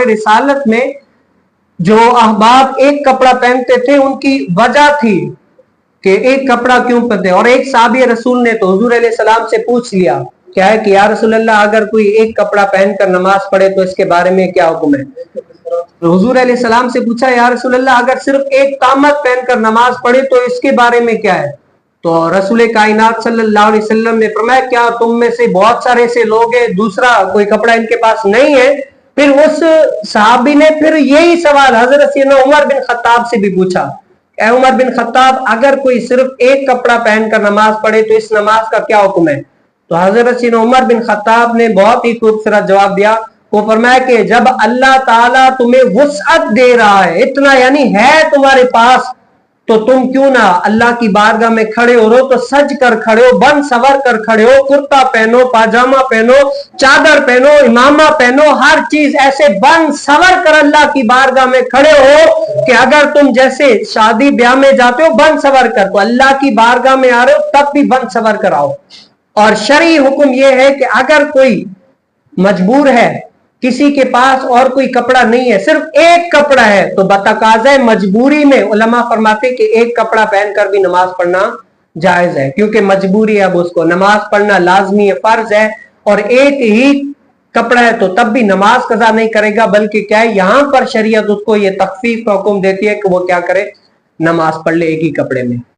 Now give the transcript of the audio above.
रिसालत में जो अहबाब एक कपड़ा पहनते थे उनकी वजह थी कि एक कपड़ा क्यों पहनते। और एक साहबी रसूल ने तो हुजूर अलैहिस्सलाम से पूछ लिया, क्या है कि या रसूल अल्लाह अगर कोई एक कपड़ा पहनकर नमाज पढ़े तो इसके बारे में क्या हुक्म है। तो हुजूर अलैहिस्सलाम से पूछा, या रसूल अल्लाह अगर सिर्फ एक तामत पहनकर नमाज पढ़े तो इसके बारे में क्या है। तो रसूल कायनात सल्लल्लाहु अलैहि वसल्लम ने फरमाया, क्या तुम में से बहुत सारे ऐसे लोग हैं दूसरा कोई कपड़ा इनके पास नहीं है। फिर उस साहबी ने फिर यही सवाल हजरत सैयदना उमर बिन खत्ताब से भी पूछा, ऐ उमर बिन खत्ताब अगर कोई सिर्फ एक कपड़ा पहनकर नमाज पढ़े तो इस नमाज का क्या हुक्म है। तो हजरत सैयदना उमर बिन खत्ताब ने बहुत ही खूबसूरत जवाब दिया। वो फरमाया कि जब अल्लाह ताला तुम्हें वुसअत दे रहा है, इतना यानी है तुम्हारे पास, तो तुम क्यों ना अल्लाह की बारगाह में खड़े हो। तो सज कर खड़े हो, बन सवर कर खड़े हो, कुर्ता पहनो, पाजामा पहनो, चादर पहनो, इमामा पहनो, हर चीज ऐसे बन सवर कर अल्लाह की बारगाह में खड़े हो कि अगर तुम जैसे शादी ब्याह में जाते हो बन सवर कर, तो अल्लाह की बारगाह में आ रहे हो तब भी बन सवर कर आओ। और शरई हुक्म यह है कि अगर कोई मजबूर है, किसी के पास और कोई कपड़ा नहीं है, सिर्फ एक कपड़ा है, तो बतकाज़े मजबूरी में उलमा फरमाते कि एक कपड़ा पहनकर भी नमाज पढ़ना जायज है, क्योंकि मजबूरी है, अब उसको नमाज पढ़ना लाजमी है, फर्ज है। और एक ही कपड़ा है तो तब भी नमाज कजा नहीं करेगा, बल्कि क्या है यहां पर शरीयत उसको ये तखफीफ का हुक्म देती है कि वो क्या करे, नमाज पढ़ ले एक ही कपड़े में।